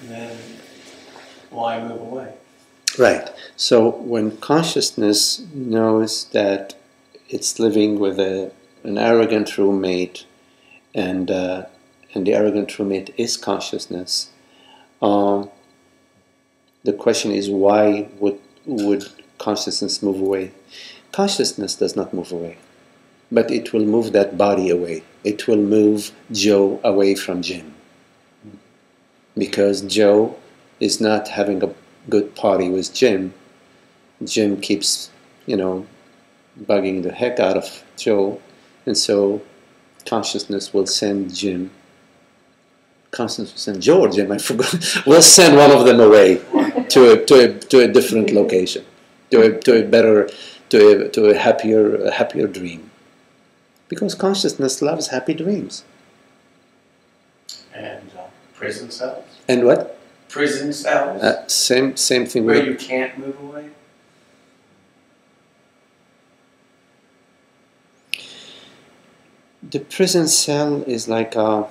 then why move away? Right. So when consciousness knows that it's living with an arrogant roommate, and the arrogant roommate is consciousness, the question is, why would consciousness move away? Consciousness does not move away, but it will move that body away. It will move Joe away from Jim, because Joe is not having a good party with Jim. Jim keeps, bugging the heck out of Joe, and so consciousness will send consciousness will send Joe or Jim, I forgot, will send one of them away to a different location, to a happier dream, because consciousness loves happy dreams. And prison cells? And what? Prison cells? Same thing. Where you can't move away? The prison cell is like let's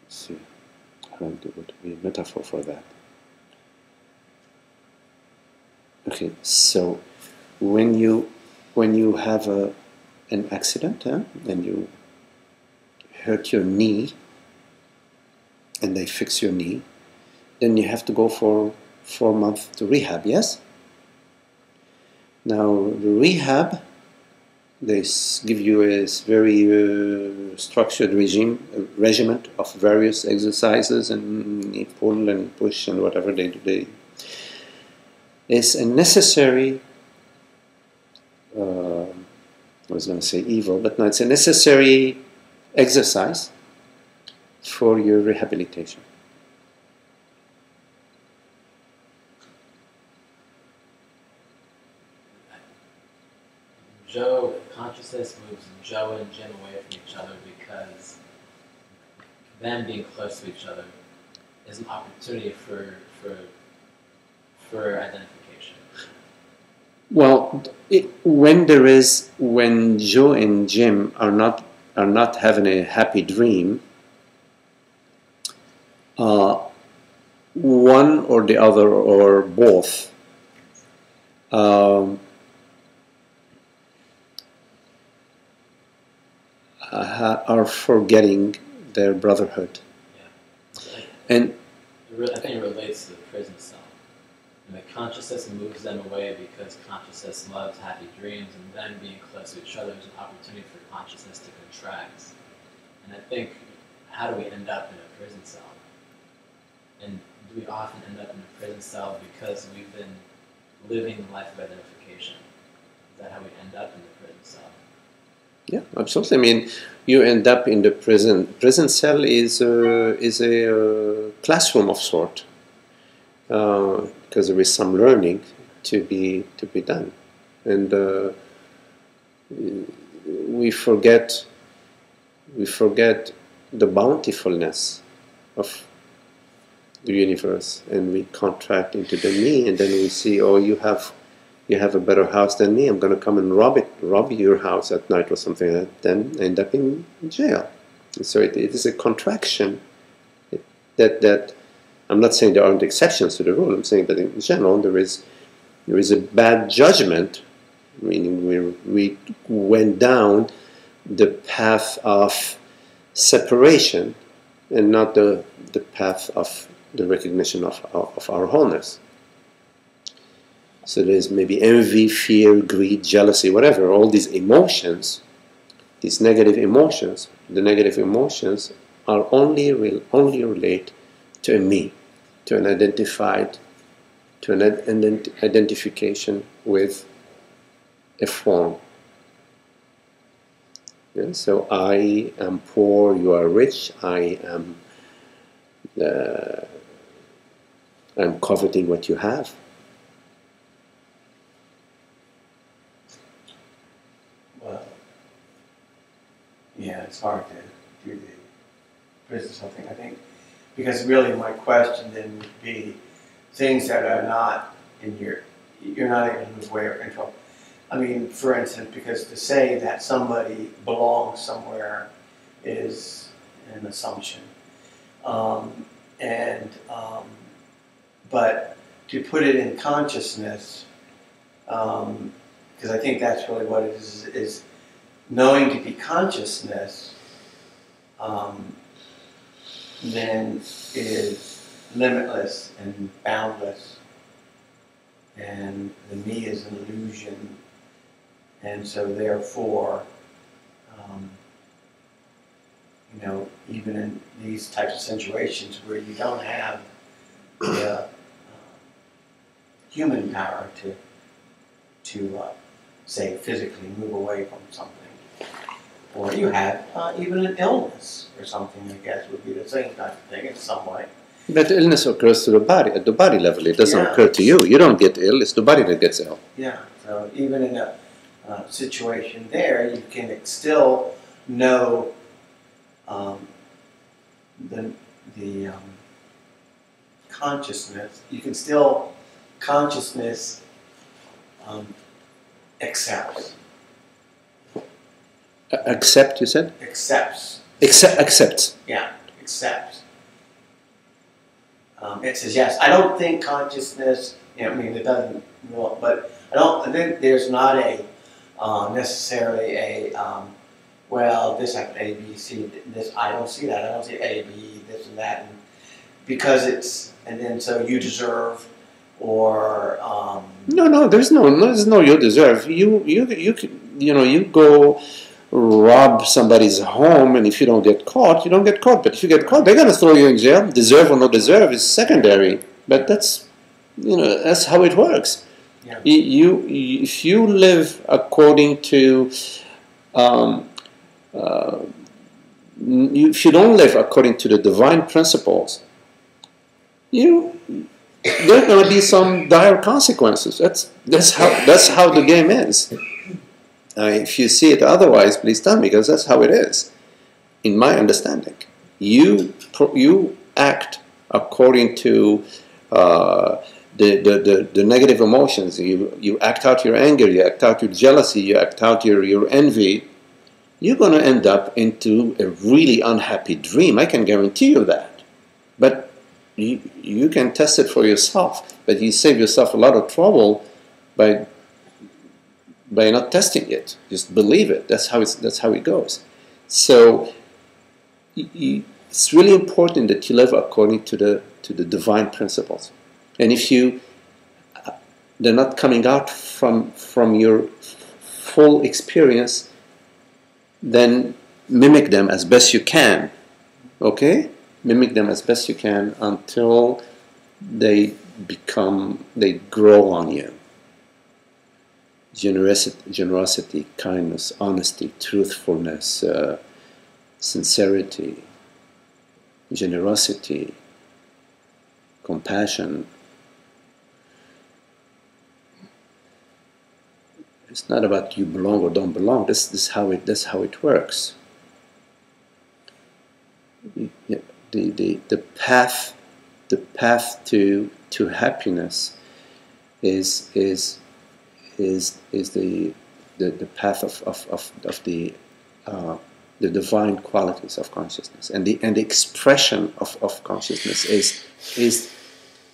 see, how would be a metaphor for that? Okay, so when you have an accident, and you hurt your knee, and they fix your knee, then you have to go for 4 months to rehab, yes? Now, the rehab, they give you a very structured regimen of various exercises and knee pull and push and whatever they do. It's a necessary, I was going to say evil, but no, it's a necessary exercise for your rehabilitation. Consciousness moves Joe and Jim away from each other because them being close to each other is an opportunity for identification. Well, when Joe and Jim are not having a happy dream, one or the other or both are forgetting their brotherhood. Yeah. And I think it relates to the prison cell. And the consciousness moves them away because consciousness loves happy dreams, and them being close to each other is an opportunity for consciousness to contract. And I think, how do we end up in a prison cell? And do we often end up in a prison cell because we've been living the life of identification? Is that how we end up in the prison cell? Yeah, absolutely. I mean, you end up in the prison. Prison cell is a classroom of sort, because there is some learning to be done, and we forget the bountifulness of the universe, and we contract into the me, and then we see, oh, you have a better house than me, I'm going to come and rob your house at night or something like that, then end up in jail. And so it is a contraction that I'm not saying there aren't exceptions to the rule, I'm saying that in general there is a bad judgment, meaning we went down the path of separation and not the path of the recognition of our wholeness. So there's maybe envy, fear, greed, jealousy, whatever, all these emotions, these negative emotions. The negative emotions are only relate to a me, to an identification with a form. Yeah, so I am poor, you are rich, I'm coveting what you have. Yeah, it's hard to do the prison something, I think, because really my question then would be things that are not in your, you're not able to move away or control. I mean, for instance, because to say that somebody belongs somewhere is an assumption. But to put it in consciousness, because I think that's really what it is knowing to be consciousness, then is limitless and boundless. And the me is an illusion. And so therefore, you know, even in these types of situations where you don't have the human power to say, physically move away from something, or you have even an illness or something, I guess, would be the same type of thing in some way. But illness occurs to the body, at the body level. It doesn't Yeah. occur to you. You don't get ill. It's the body that gets ill. Yeah, so even in a situation there, you can still know the consciousness. You can still, consciousness accepts. Accept, you said? Accepts. Accepts. Yeah, accepts. It says yes. I don't think consciousness, you know, I mean, it doesn't, but I think there's not a necessarily a, well, this happened, A, B, C, this, I don't see that. I don't see A, B, this and that. And because it's, and then so you deserve, or No, there's no you deserve. You go rob somebody's home, and if you don't get caught, you don't get caught. But if you get caught, they're gonna throw you in jail. Deserve or no deserve is secondary. But that's how it works. Yeah. If you live according to if you don't live according to the divine principles, there are going to be some dire consequences. That's how the game is. If you see it otherwise, please tell me, because that's how it is. In my understanding, you act according to the negative emotions. You act out your anger. You act out your jealousy. You act out your envy. You're going to end up into a really unhappy dream. I can guarantee you that. But you can test it for yourself, but you save yourself a lot of trouble by not testing it. Just believe it. That's how it goes. So it's really important that you live according to the divine principles. And if they're not coming out from your full experience, then mimic them as best you can. Okay? Mimic them as best you can until they grow on you. Generosity, kindness, honesty, truthfulness, sincerity, generosity, compassion. It's not about you belong or don't belong. That's how it works. The path to happiness is the path of the divine qualities of consciousness, and the expression of consciousness is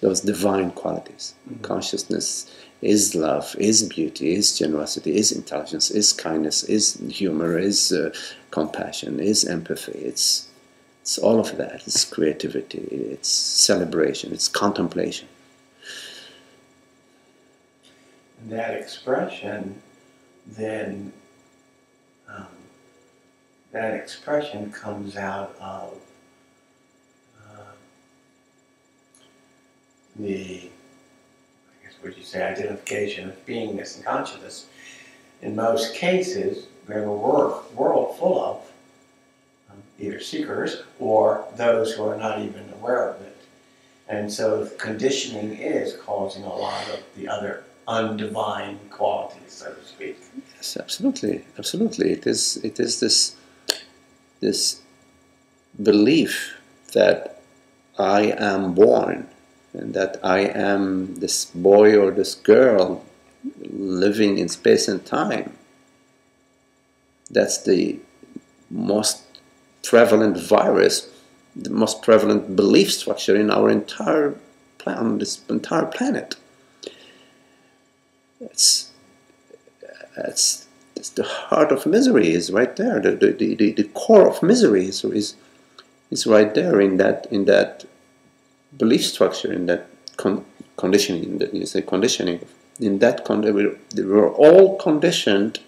those divine qualities. Mm-hmm. Consciousness is love, is beauty, is generosity, is intelligence, is kindness, is humor, is compassion, is empathy. It's all of that. It's creativity, it's celebration, it's contemplation. And that expression then, that expression comes out of would you say, identification of beingness and consciousness. In most cases, we have a world full of either seekers or those who are not even aware of it. And so conditioning is causing a lot of the other undivine qualities, so to speak. Yes, absolutely, absolutely. It is this belief that I am born, and that I am this boy or this girl living in space and time. That's the most prevalent virus, the most prevalent belief structure in our entire on this entire planet. It's the heart of misery is right there. The core of misery is right there in that belief structure, in that conditioning. You say conditioning. In that we're all conditioned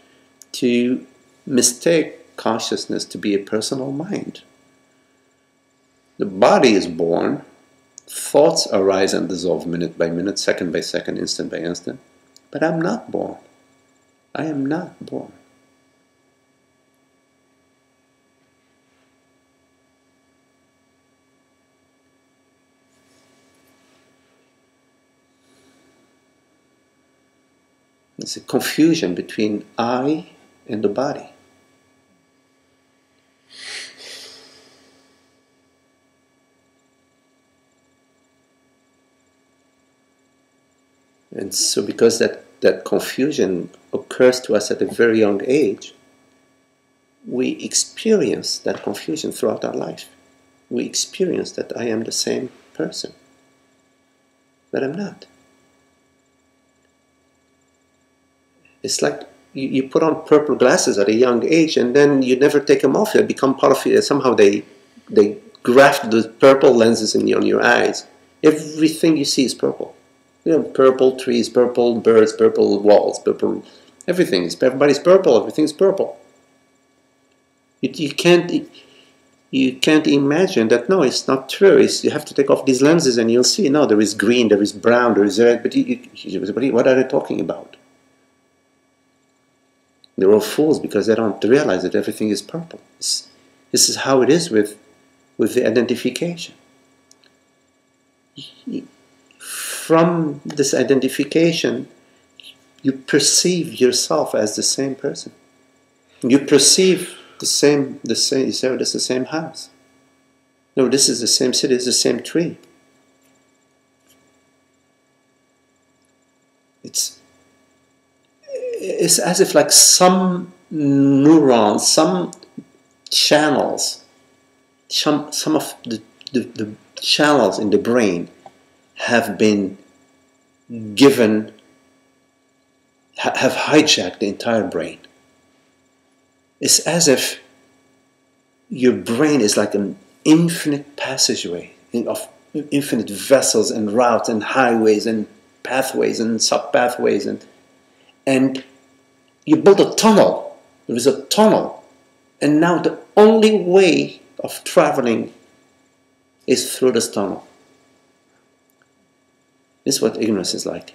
to mistake consciousness to be a personal mind. The body is born, thoughts arise and dissolve minute by minute, second by second, instant by instant, but I'm not born. I am not born. There's a confusion between I and the body. And so because that confusion occurs to us at a very young age, we experience that confusion throughout our life. We experience that I am the same person, but I'm not. It's like you put on purple glasses at a young age and then you never take them off. They become part of you. Somehow they graft the purple lenses on your eyes. Everything you see is purple. You know, purple trees, purple birds, purple walls, purple everything. Everybody's purple. Everything's purple. You can't imagine that. No, it's not true. You have to take off these lenses and you'll see. No, there is green, there is brown, there is red. But what are they talking about? They're all fools because they don't realize that everything is purple. This is how it is with the identification. From this identification, you perceive yourself as the same person. You perceive the same. You say, oh, this is the same house. No, this is the same city. It's the same tree. It's as if like some neurons, some channels, some of the channels in the brain have been given, have hijacked the entire brain. It's as if your brain is like an infinite passageway of infinite vessels and routes and highways and pathways and sub-pathways and you build a tunnel. There is a tunnel. And now the only way of traveling is through this tunnel. This is what ignorance is like.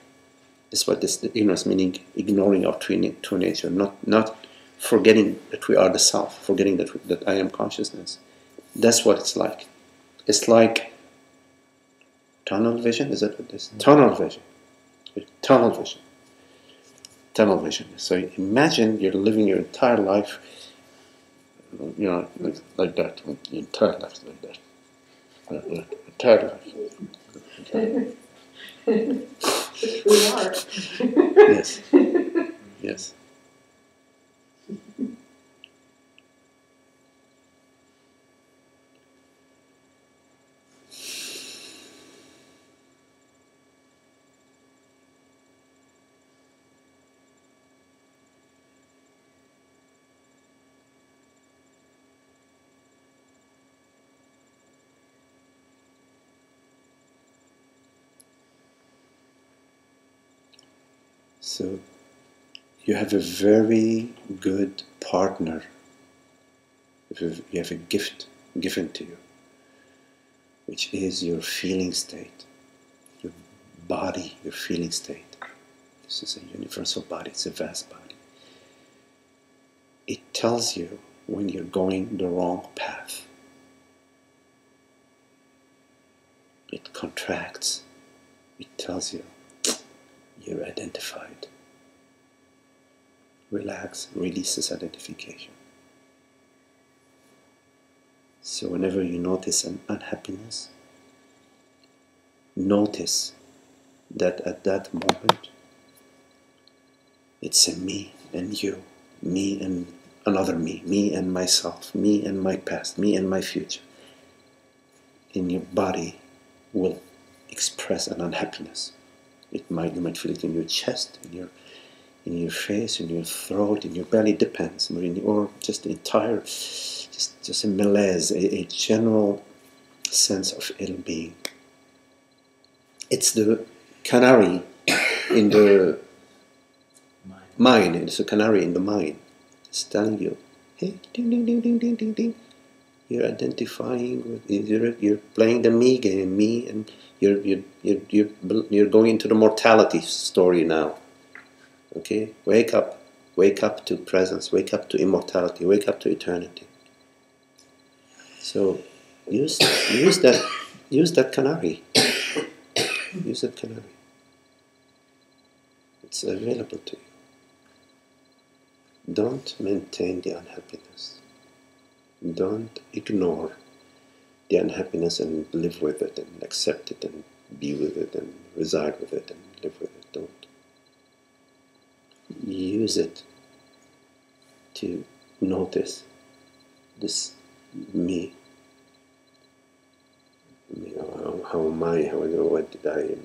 This is what the ignorance meaning ignoring our true nature, not forgetting that we are the self, forgetting that I am consciousness. That's what it's like. It's like tunnel vision. Is it this? Tunnel vision. Tunnel vision. Tunnel vision. So imagine you're living your entire life, you know, like that. Your entire life like that. Entire life. We are. Yes. Yes. So you have a very good partner. You have a gift given to you, which is your feeling state, your body, your feeling state. This is a universal body, it's a vast body. It tells you when you're going the wrong path. It contracts. It tells you you're identified. Relax, release this identification. So whenever you notice an unhappiness, notice that at that moment It's a me and you, me and another me and myself, me and my past, me and my future. In your body will express an unhappiness. You might feel it in your chest, in your face, in your throat, in your belly, depends, or just the entire, just a malaise, a general sense of ill-being. It's the canary in the mind. It's a canary in the mind. It's telling you, hey, ding, ding, ding, ding, ding, ding, ding. You're identifying with, you're playing the me game, me, and you're going into the mortality story now. Okay, wake up to presence, wake up to immortality, wake up to eternity. So use that canary. Use that canary. It's available to you. Don't maintain the unhappiness. Don't ignore the unhappiness and live with it and accept it and be with it and reside with it and live with it. Don't. Use it to notice this me. How am I? What did I?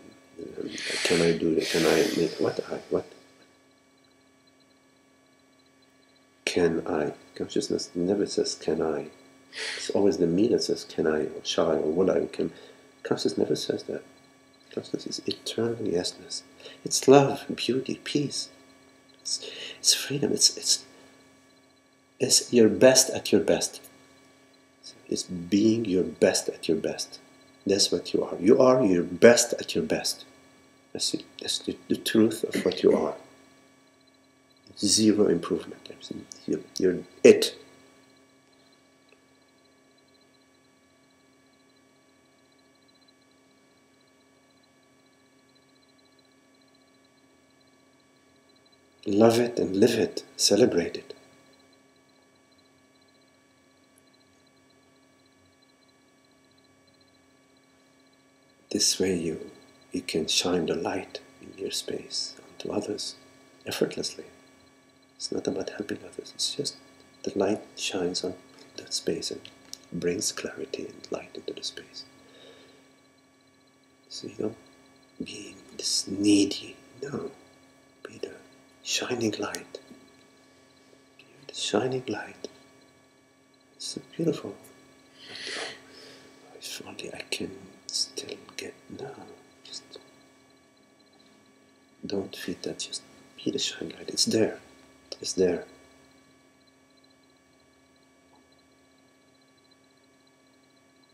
Can I do it? Can I? What? Can I? Consciousness never says can I. It's always the me that says can I, or shall I, or will I. Consciousness never says that. Consciousness is eternal yesness. It's love, beauty, peace. It's freedom. It's your best at your best. It's being your best at your best. That's what you are. You are your best at your best. That's the truth of what you are. Zero improvement. You're it. Love it and live it. Celebrate it. This way you can shine the light in your space onto others effortlessly. It's not about helping others. It's just the light shines on that space and brings clarity and light into the space. So you don't be this needy. No. Be the shining light. You're the shining light. It's so beautiful. If only I can still get now. Just don't feed that. Just be the shining light. It's there. It's there.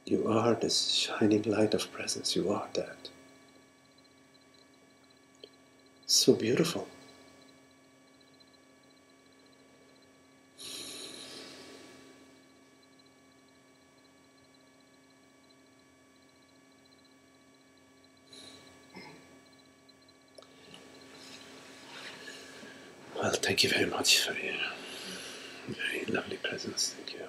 You are this shining light of presence. You are that. So beautiful. Well, thank you very much for your very lovely presence. Thank you.